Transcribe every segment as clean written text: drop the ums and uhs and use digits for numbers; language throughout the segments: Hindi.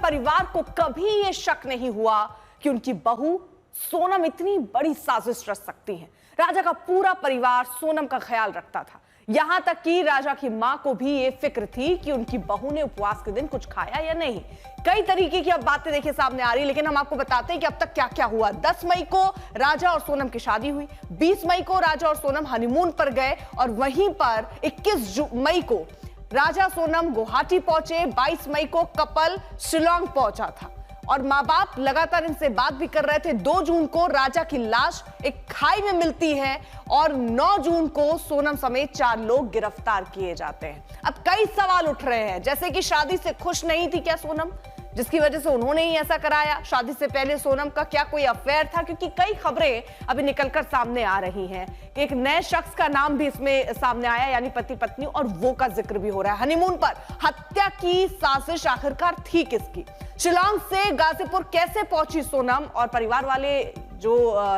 परिवार को कभी ये शक नहीं हुआ कि उनकी बहू सोनम इतनी बड़ी साजिश रच सकती है। राजा का पूरा परिवार सोनम का ख्याल रखता था, यहां तक कि राजा की मां को भी ये फिक्र थी कि उनकी बहू ने उपवास के दिन कुछ खाया या नहीं। कई तरीके की अब बातें देखिए सामने आ रही, लेकिन हम आपको बताते हैं कि अब तक क्या क्या हुआ। 10 मई को राजा और सोनम की शादी हुई, 20 मई को राजा और सोनम हनीमून पर गए और वहीं पर 21 मई को राजा सोनम गुवाहाटी पहुंचे। 22 मई को कपल शिलोंग पहुंचा था और मां बाप लगातार इनसे बात भी कर रहे थे। 2 जून को राजा की लाश एक खाई में मिलती है और 9 जून को सोनम समेत 4 लोग गिरफ्तार किए जाते हैं। अब कई सवाल उठ रहे हैं, जैसे कि शादी से खुश नहीं थी क्या सोनम, जिसकी वजह से उन्होंने ही ऐसा कराया। शादी से पहले सोनम का क्या कोई अफेयर था, क्योंकि कई खबरें अभी निकलकर सामने आ रही हैं। एक नए शख्स का नाम भी इसमें सामने आया, यानी पति पत्नी, और वो का जिक्र भी हो रहा है। हनीमून पर हत्या की साजिश आखिरकार थी किसकी? शिलोंग से गाजीपुर कैसे पहुंची सोनम? और परिवार वाले जो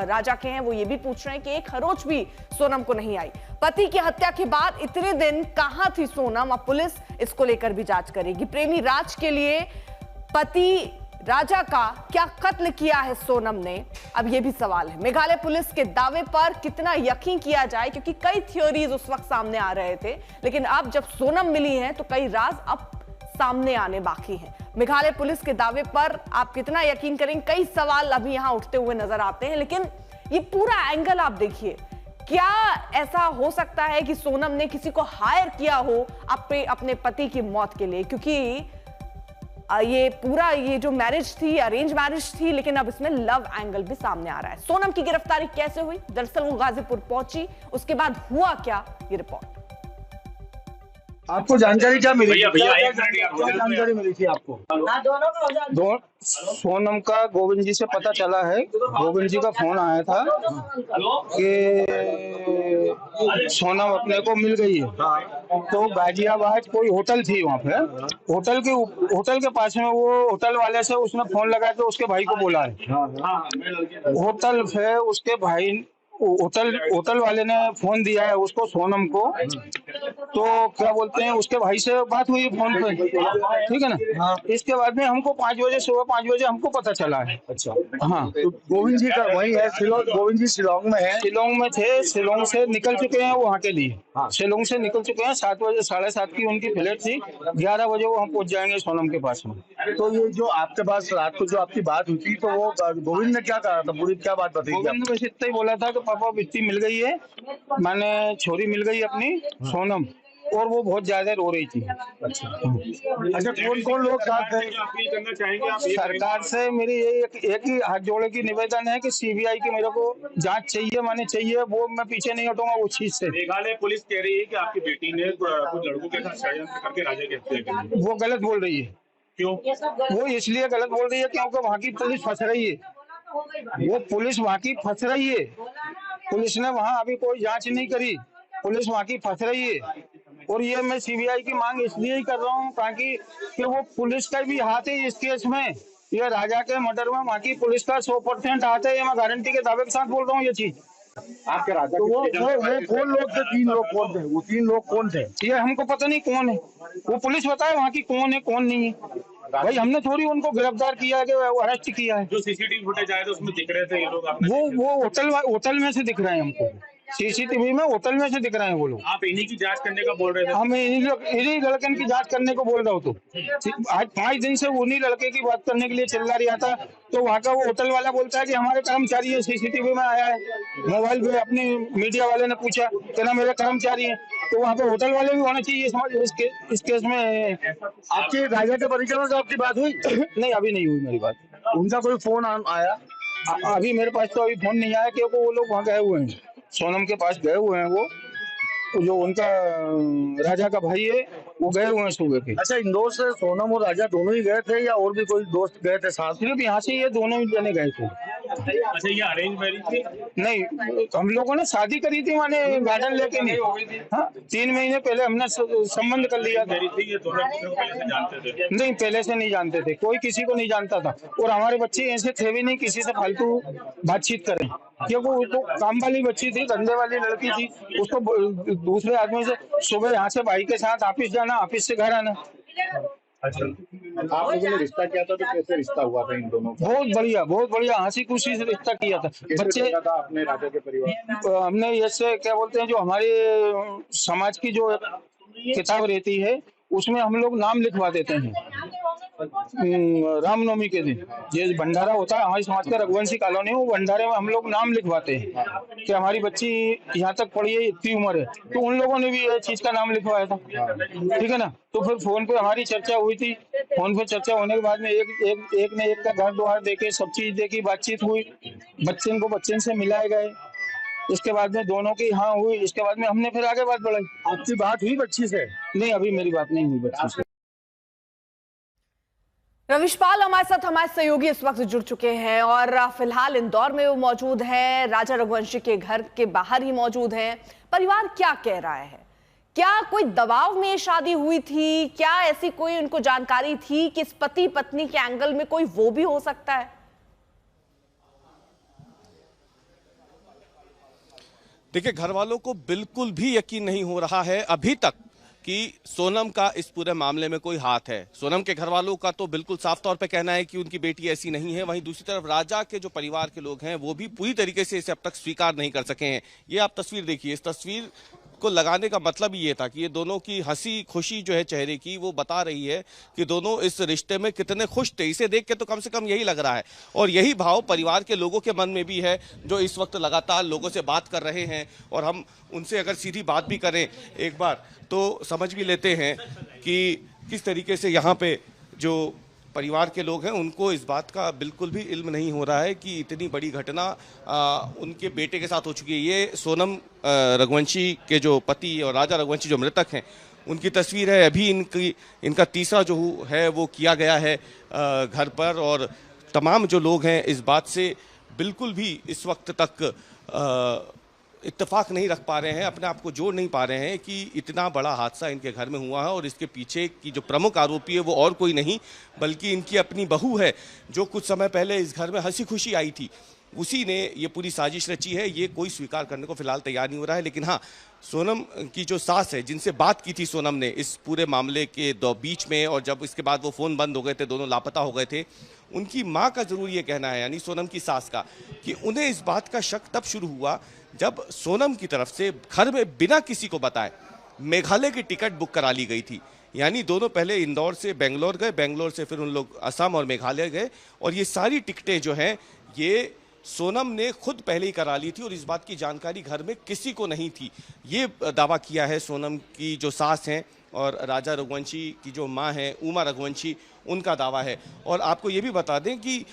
राजा के हैं वो ये भी पूछ रहे हैं कि एक खरोच भी सोनम को नहीं आई। पति की हत्या के बाद इतने दिन कहां थी सोनम? अब पुलिस इसको लेकर भी जांच करेगी। प्रेमी राज के लिए पति राजा का क्या कत्ल किया है सोनम ने? अब यह भी सवाल है। मेघालय पुलिस के दावे पर कितना यकीन किया जाए, क्योंकि कई थ्योरीज उस वक्त सामने आ रहे थे, लेकिन अब जब सोनम मिली है तो कई राज अब सामने आने बाकी हैं। मेघालय पुलिस के दावे पर आप कितना यकीन करेंगे? कई सवाल अभी यहां उठते हुए नजर आते हैं, लेकिन ये पूरा एंगल आप देखिए। क्या ऐसा हो सकता है कि सोनम ने किसी को हायर किया हो अपने पति की मौत के लिए? क्योंकि ये जो मैरिज थी अरेंज मैरिज थी, लेकिन अब इसमें लव एंगल भी सामने आ रहा है। सोनम की गिरफ्तारी कैसे हुई? दरअसल वो गाजीपुर पहुंची, उसके बाद हुआ क्या, ये रिपोर्ट। आपको जानकारी क्या मिली? जानकारी मिली थी आपको? सोनम का गोविंद जी से पता चला है। गोविंद जी का फोन आया था कि सोनम अपने को मिल गई है। तो गाजियाबाद कोई होटल थी, वहाँ पे होटल के पास में वो होटल वाले से उसने फोन लगा के उसके भाई को बोला है। होटल पे उसके भाई होटल वाले ने फोन दिया है उसको, सोनम को। तो क्या बोलते हैं, उसके भाई से बात हुई फोन पे, ठीक है ना। इसके बाद में हमको 5 बजे, सुबह 5 बजे हमको पता चला है। अच्छा, हाँ। तो गोविंद जी का वही है गोविंद जी शिलोंग में है। शिलोंग में थे, शिलोंग से निकल चुके हैं वहाँ के लिए। शिलोंग से निकल चुके हैं। 7 बजे, 7:30 की उनकी फ्लाइट थी। 11 बजे वो हम पहुंच जाएंगे सोनम के पास में। तो ये जो आपके पास रात को जो आपकी बात हुई थी, तो वो गोविंद ने क्या कहा था? पूरी क्या बात बताई? गोविंद ने बस इतना ही बोला था कि पापा बिट्टी मिल गई है, मैंने छोरी मिल गई अपनी सोनम, और वो बहुत ज्यादा रो रही थी। अच्छा, कौन कौन लोग साथ थे? सरकार से मेरी एक ही हाथ जोड़े की निवेदन है कि सीबीआई की मेरे को जांच चाहिए, माने चाहिए। वो मैं पीछे नहीं हटूंगा उस चीज से। मेघालय पुलिस कह रही है कि आपकी बेटी ने कुछ लड़कों के साथ षड्यंत्र करके राजा की हत्या की। वो गलत बोल रही है। क्यों? वो इसलिए गलत बोल रही है क्योंकि वहाँ की पुलिस फंस रही है। वो पुलिस वहाँ की फंस रही है। पुलिस ने वहाँ अभी कोई जांच नहीं करी, पुलिस वहाँ की फंस रही है। और ये मैं सीबीआई की मांग इसलिए ही कर रहा हूँ ताकि कि वो पुलिस का भी हाथ है इस केस में। ये राजा के मर्डर में वहाँ की पुलिस का 100% हाथ है। ये मैं गारंटी के दावे के साथ बोल रहा हूँ ये चीज। आपके राजा तो वो कौन लोग थे? 3 लोग कौन थे? वो 3 लोग कौन थे? ये हमको पता नहीं कौन है। वो पुलिस बताए वहाँ की कौन है कौन नहीं है। भाई हमने थोड़ी उनको गिरफ्तार किया है कि अरेस्ट किया है। जो सीसीटीवी फुटेज आए थे उसमें दिख रहे थे ये लोग। वो होटल में से दिख रहे हैं हमको। सीसीटीवी में होटल में से दिख रहे हैं वो लोग। आप इन्हीं की जांच करने का बोल रहे थे? हम इन्हीं लड़कन की जांच करने को बोल रहा हूँ। तो आज 5 दिन से उन्हीं लड़के की बात करने के लिए चिल्ला रहा था। तो वहाँ का वो होटल वाला बोलता है कि हमारे कर्मचारी है, सीसीटीवी में आया है। मोबाइल पे अपनी मीडिया वाले ने पूछा कि ना मेरे कर्मचारी है। तो वहाँ पे होटल वाले भी होने चाहिए इस केस में। आपके राजा के परिजनों से आपकी बात हुई? नहीं, अभी नहीं हुई मेरी बात। उनका कोई फोन आया? अभी मेरे पास तो अभी फोन नहीं आया, क्योंकि वो लोग वहाँ गए हुए हैं, सोनम के पास गए हुए हैं। वो जो उनका राजा का भाई है वो गए हुए हैं सुबह के। अच्छा, इंदौर से सोनम और राजा दोनों ही गए थे या और भी कोई दोस्त गए थे साथ? सिर्फ यहाँ से ये दोनों ही जने गए थे। अच्छा, ये अरेंज मैरिज थी? नहीं, हम लोगों ने शादी करी थी, माने गार्डन लेके नहीं। हाँ, 3 महीने पहले हमने संबंध कर लिया था। ये दोनों पहले से जानते थे? नहीं, पहले से नहीं जानते थे, कोई किसी को नहीं जानता था। और हमारे बच्चे ऐसे थे भी नहीं किसी से फालतू बातचीत करें, क्योंकि वो तो काम वाली बच्ची थी, धंधे वाली लड़की थी। उसको दूसरे आदमी से सुबह यहाँ से भाई के साथ ऑफिस जाना, ऑफिस से घर आना। अच्छा, आप लोगों ने रिश्ता किया था तो कैसे रिश्ता हुआ था इन दोनों का? बहुत बढ़िया हंसी खुशी से रिश्ता किया था। कैसे बच्चे देखा था आपने राजा के परिवार? हमने ऐसे क्या बोलते हैं, जो हमारे समाज की जो किताब रहती है उसमें हम लोग नाम लिखवा देते हैं रामनवमी के दिन। ये भंडारा होता है हमारी समाज का, रघुवंशी कॉलोनी है, वो भंडारे में हम लोग नाम लिखवाते हैं कि हमारी बच्ची यहाँ तक पढ़ी है, इतनी उम्र है। तो उन लोगों ने भी ये चीज का नाम लिखवाया था, ठीक है ना। तो फिर फोन पे हमारी चर्चा हुई थी। फोन पे चर्चा होने के बाद में एक ने एक का घर द्वार देखे, सब चीज देखी, बातचीत हुई, बच्चे से मिलाए गए। इसके बाद में दोनों की हाँ हुई। इसके बाद में हमने फिर आगे बात बढ़ाई। आपकी बात हुई बच्ची से? नहीं, अभी मेरी बात नहीं हुई बच्ची से। रविशपाल हमारे साथ हमारे सहयोगी इस वक्त जुड़ चुके हैं और फिलहाल इंदौर में वो मौजूद है, राजा रघुवंशी के घर के बाहर ही मौजूद हैं। परिवार क्या कह रहा है? क्या कोई दबाव में शादी हुई थी? क्या ऐसी कोई उनको जानकारी थी कि इस पति पत्नी के एंगल में कोई वो भी हो सकता है? देखिए, घर वालों को बिल्कुल भी यकीन नहीं हो रहा है अभी तक कि सोनम का इस पूरे मामले में कोई हाथ है। सोनम के घर वालों का तो बिल्कुल साफ तौर पे कहना है कि उनकी बेटी ऐसी नहीं है। वहीं दूसरी तरफ राजा के जो परिवार के लोग हैं वो भी पूरी तरीके से इसे अब तक स्वीकार नहीं कर सके हैं। ये आप तस्वीर देखिए, इस तस्वीर को लगाने का मतलब ये था कि ये दोनों की हंसी खुशी जो है चेहरे की, वो बता रही है कि दोनों इस रिश्ते में कितने खुश थे। इसे देख के तो कम से कम यही लग रहा है, और यही भाव परिवार के लोगों के मन में भी है, जो इस वक्त लगातार लोगों से बात कर रहे हैं। और हम उनसे अगर सीधी बात भी करें एक बार तो समझ भी लेते हैं कि किस तरीके से यहाँ पे जो परिवार के लोग हैं उनको इस बात का बिल्कुल भी इल्म नहीं हो रहा है कि इतनी बड़ी घटना उनके बेटे के साथ हो चुकी है। ये सोनम रघुवंशी के जो पति और राजा रघुवंशी जो मृतक हैं उनकी तस्वीर है। अभी इनका तीसरा जो है वो किया गया है घर पर, और तमाम जो लोग हैं इस बात से बिल्कुल भी इस वक्त तक इत्तेफाक नहीं रख पा रहे हैं, अपने आप को जोड़ नहीं पा रहे हैं कि इतना बड़ा हादसा इनके घर में हुआ है। और इसके पीछे की जो प्रमुख आरोपी है वो और कोई नहीं बल्कि इनकी अपनी बहू है, जो कुछ समय पहले इस घर में हंसी खुशी आई थी। उसी ने ये पूरी साजिश रची है। ये कोई स्वीकार करने को फिलहाल तैयार नहीं हो रहा है। लेकिन हाँ, सोनम की जो सास है, जिनसे बात की थी सोनम ने इस पूरे मामले के बीच में, और जब इसके बाद वो फ़ोन बंद हो गए थे, दोनों लापता हो गए थे, उनकी माँ का ज़रूर ये कहना है, यानी सोनम की सास का, कि उन्हें इस बात का शक तब शुरू हुआ जब सोनम की तरफ से घर में बिना किसी को बताए मेघालय की टिकट बुक करा ली गई थी। यानी दोनों पहले इंदौर से बेंगलोर गए, बेंगलोर से फिर उन लोग असम और मेघालय गए, और ये सारी टिकटें जो हैं ये सोनम ने खुद पहले ही करा ली थी, और इस बात की जानकारी घर में किसी को नहीं थी। ये दावा किया है सोनम की जो सास हैं, और राजा रघुवंशी की जो माँ हैं उमा रघुवंशी, उनका दावा है। और आपको ये भी बता दें कि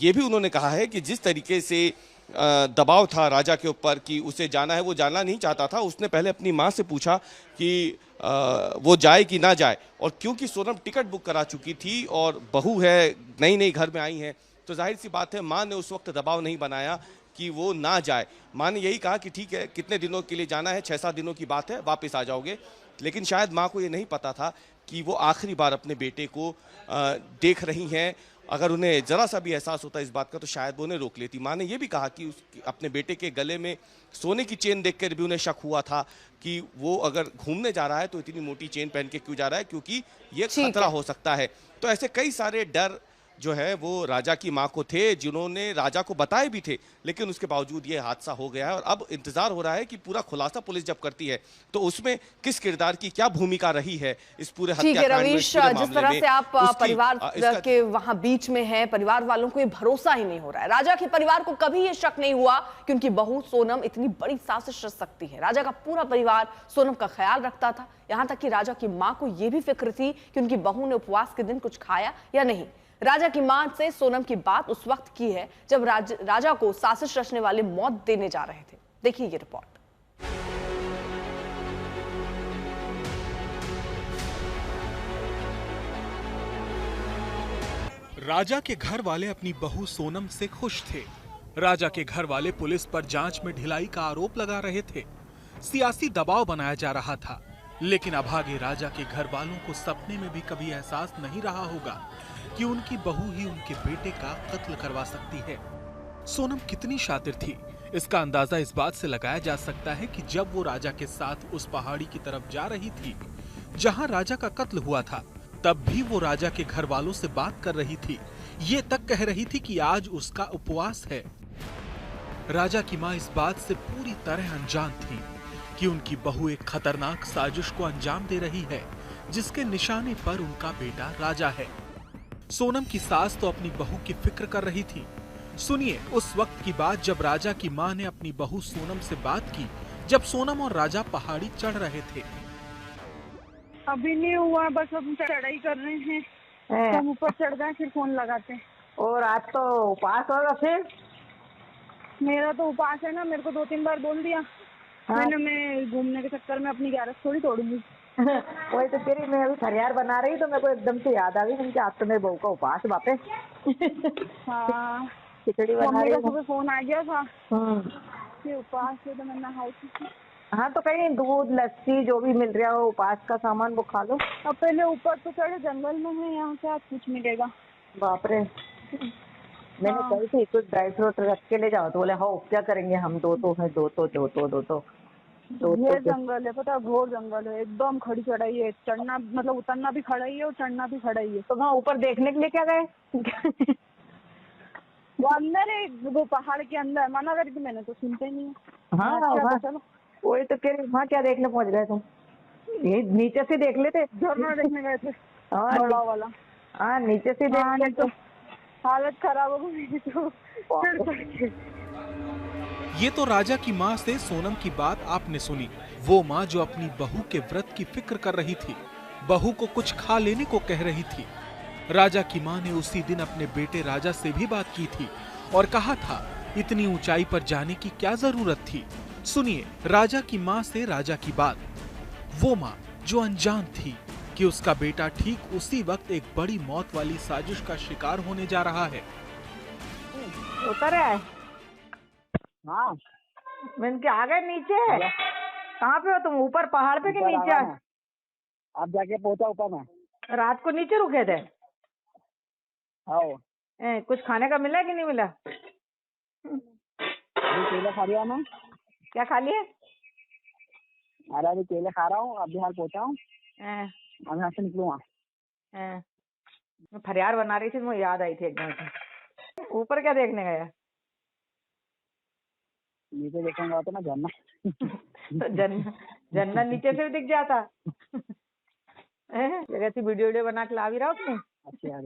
ये भी उन्होंने कहा है कि जिस तरीके से दबाव था राजा के ऊपर कि उसे जाना है, वो जाना नहीं चाहता था। उसने पहले अपनी माँ से पूछा कि वो जाए कि ना जाए, और क्योंकि सोनम टिकट बुक करा चुकी थी और बहू है, नई नई घर में आई हैं, तो जाहिर सी बात है माँ ने उस वक्त दबाव नहीं बनाया कि वो ना जाए। माँ ने यही कहा कि ठीक है, कितने दिनों के लिए जाना है, 6-7 दिनों की बात है, वापस आ जाओगे। लेकिन शायद माँ को ये नहीं पता था कि वो आखिरी बार अपने बेटे को देख रही हैं। अगर उन्हें ज़रा सा भी एहसास होता इस बात का तो शायद वो उन्हें रोक लेती। माँ ने यह भी कहा कि अपने बेटे के गले में सोने की चेन देखकर भी उन्हें शक हुआ था कि वो अगर घूमने जा रहा है तो इतनी मोटी चेन पहन के क्यों जा रहा है, क्योंकि ये खतरा हो सकता है। तो ऐसे कई सारे डर जो है वो राजा की मां को थे, जिन्होंने राजा को बताए भी थे, लेकिन उसके बावजूद ये हादसा हो गया है। और अब इंतजार हो रहा है कि पूरा खुलासा पुलिस जब करती है तो उसमें किस किरदार की क्या भूमिका रही है इस पूरे हत्याकांड में। रवीश, जिस तरह से आप परिवार के वहां बीच में हैं, परिवार वालों को ये भरोसा ही नहीं हो रहा है। राजा के परिवार को कभी ये शक नहीं हुआ कि उनकी बहू सोनम इतनी बड़ी साजिश रच सकती है। राजा का पूरा परिवार सोनम का ख्याल रखता था, यहां तक कि राजा की मां को यह भी फिक्र थी कि उनकी बहू ने उपवास के दिन कुछ खाया या नहीं। राजा की मां से सोनम की बात उस वक्त की है जब राजा को साजिश रचने वाले मौत देने जा रहे थे। देखिए ये रिपोर्ट। राजा के घर वाले अपनी बहू सोनम से खुश थे। राजा के घर वाले पुलिस पर जांच में ढिलाई का आरोप लगा रहे थे। सियासी दबाव बनाया जा रहा था, लेकिन अभागे राजा के घर वालों को सपने में भी कभी एहसास नहीं रहा होगा कि उनकी बहू ही उनके बेटे का कत्ल करवा सकती है। सोनम कितनी शातिर थी, इसका अंदाजा इस बात से लगाया जा सकता है कि जब वो राजा के साथ उस पहाड़ी की तरफ जा रही थी जहां राजा का कत्ल हुआ था, तब भी वो राजा के घर वालों से बात कर रही थी। ये तक कह रही थी कि आज उसका उपवास है। राजा की मां इस बात से पूरी तरह अनजान थी कि उनकी बहू एक खतरनाक साजिश को अंजाम दे रही है, जिसके निशाने पर उनका बेटा राजा है। सोनम की सास तो अपनी बहू की फिक्र कर रही थी। सुनिए उस वक्त की बात जब राजा की मां ने अपनी बहू सोनम से बात की, जब सोनम और राजा पहाड़ी चढ़ रहे थे। अभी नहीं हुआ, बस हम चढ़ाई कर रहे हैं, हम ऊपर चढ़ गए फिर फोन लगाते हैं। और आज तो उपवास होगा फिर? मेरा तो उपवास है ना, मेरे को 2-3 बार बोल दिया। हाँ। मैं घूमने के चक्कर में अपनी 11 थोड़ी तोड़ूंगी। वही तो तेरी, मैं अभी फरियार बना रही तो मेरे को एकदम से याद आ गई कि आज तो मेरे बहू का उपवास है बापे। हाँ, खिचड़ी बना मम्मी रही का हूँ। सुबह फोन आ गया था कि उपवास है, तो मैं नहाई थी। हाँ तो कहीं दूध लस्सी जो भी मिल रहा हो उपवास का सामान वो खा लो। अब पहले ऊपर तो चढ़े, जंगल में है, यहाँ से आज कुछ मिलेगा। बाप रे, मैंने हाँ। कही थी कुछ ड्राई फ्रूट रख के ले जाओ, तो बोले हाँ क्या करेंगे हम, दो ये जंगल है, पता है, घोर जंगल है, एकदम खड़ी चढ़ाई है। चढ़ना मतलब उतरना भी खड़ा ही है और चढ़ना भी खड़ा ही है। तो वहाँ ऊपर देखने के लिए क्या गए? वो अंदर है, वो पहाड़ के अंदर। मना करी थी मैंने तो सुनते नहीं है। हाँ अच्छा, हाँ, तो चलो। वही तो कह रही, वहाँ क्या देखने पहुँच गए तुम? ये नीचे से देख लेते। झरना देखने गए थे, हाँ, बड़ा वाला। हाँ नीचे से देख हाँ, नहीं लेते। तो हालत खराब हो गई तो चढ़ के। ये तो राजा की माँ से सोनम की बात आपने सुनी। वो माँ जो अपनी बहू के व्रत की फिक्र कर रही थी, बहू को कुछ खा लेने को कह रही थी। राजा की माँ ने उसी दिन अपने बेटे राजा से भी बात की थी और कहा था इतनी ऊंचाई पर जाने की क्या जरूरत थी। सुनिए राजा की माँ से राजा की बात। वो माँ जो अनजान थी कि उसका बेटा ठीक उसी वक्त एक बड़ी मौत वाली साजिश का शिकार होने जा रहा है। उतर आए? हाँ, मैंने क्या आ गए नीचे? कहाँ पे हो तुम, ऊपर पहाड़ पे के नीचे? आप जाके पहुंचा ऊपर में। रात को नीचे रुके थे? हाँ, कुछ खाने का मिला कि नहीं मिला? केले खा रही मैं। क्या खा लिए? अरे अभी केले खा रहा हूँ, अभी हाल पहुंचा हूँ, अब यहाँ से निकलूंगा। मैं फरियार बना रही थी, मुझे याद आई थी एकदम से। ऊपर क्या देखने गया? नीचे देखूंगा तो ना झरना। तो झरना नीचे से भी दिख जाता। जगह वीडियो बना के ला भी रहा हो तुम? अच्छा यार,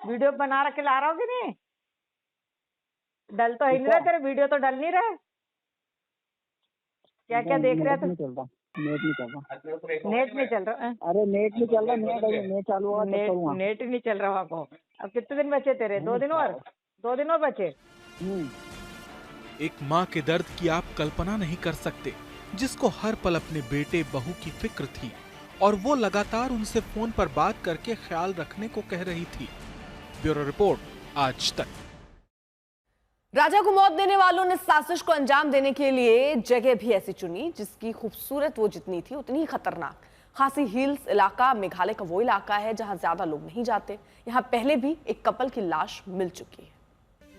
वीडियो बना रख के ला रहा हो कि नहीं? डल तो ही नहीं रहा तेरे वीडियो, तो डल नहीं रहे। क्या क्या देख रहे थे? नेट नहीं चल रहा। नेट नहीं चल रहा? अरे नेट नहीं चल रहा, नेट चालू होगा तब करूंगा। नेट नहीं चल रहा वहाँ को। अब कितने दिन बचे तेरे? 2 दिन और? 2 दिन और बचे। एक माँ के दर्द की आप कल्पना नहीं कर सकते, जिसको हर पल अपने बेटे बहू की फिक्र थी और वो लगातार उनसे फोन पर बात करके ख्याल रखने को कह रही थी। ब्यूरो रिपोर्ट, आज तक। राजा को मौत देने वालों ने साजिश को अंजाम देने के लिए जगह भी ऐसी चुनी जिसकी खूबसूरत वो जितनी थी उतनी ही खतरनाक। खासी हिल्स इलाका मेघालय का वो इलाका है जहां ज्यादा लोग नहीं जाते। यहां पहले भी एक कपल की लाश मिल चुकी है।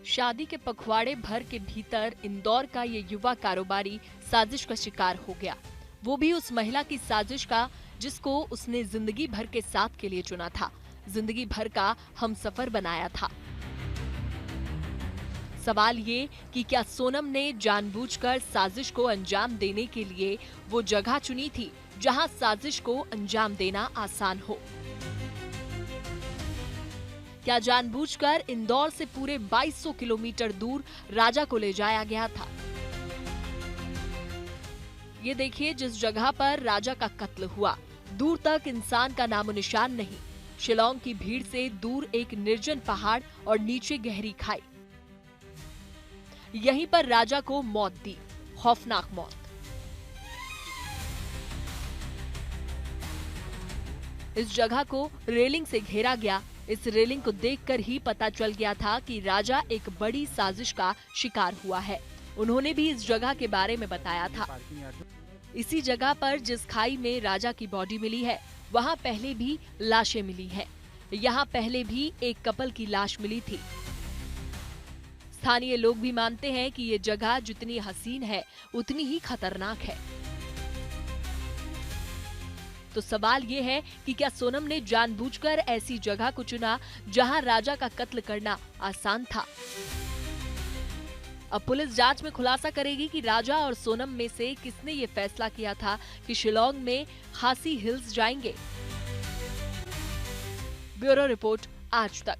शादी के पखवाड़े भर के भीतर इंदौर का ये युवा कारोबारी साजिश का शिकार हो गया, वो भी उस महिला की साजिश का जिसको उसने जिंदगी भर के साथ के लिए चुना था, जिंदगी भर का हमसफर बनाया था। सवाल ये कि क्या सोनम ने जानबूझकर साजिश को अंजाम देने के लिए वो जगह चुनी थी जहां साजिश को अंजाम देना आसान हो? क्या जानबूझकर इंदौर से पूरे 2200 किलोमीटर दूर राजा को ले जाया गया था? ये देखिए, जिस जगह पर राजा का कत्ल हुआ, दूर तक इंसान का नामो निशान नहीं। शिलांग की भीड़ से दूर एक निर्जन पहाड़ और नीचे गहरी खाई। यहीं पर राजा को मौत दी, खौफनाक मौत। इस जगह को रेलिंग से घेरा गया। इस रेलिंग को देखकर ही पता चल गया था कि राजा एक बड़ी साजिश का शिकार हुआ है। उन्होंने भी इस जगह के बारे में बताया था। इसी जगह पर जिस खाई में राजा की बॉडी मिली है, वहां पहले भी लाशें मिली हैं। यहां पहले भी एक कपल की लाश मिली थी। स्थानीय लोग भी मानते हैं कि ये जगह जितनी हसीन है उतनी ही खतरनाक है। तो सवाल ये है कि क्या सोनम ने जानबूझकर ऐसी जगह को चुना जहां राजा का कत्ल करना आसान था? अब पुलिस जांच में खुलासा करेगी कि राजा और सोनम में से किसने ये फैसला किया था कि शिलांग में खासी हिल्स जाएंगे। ब्यूरो रिपोर्ट, आज तक।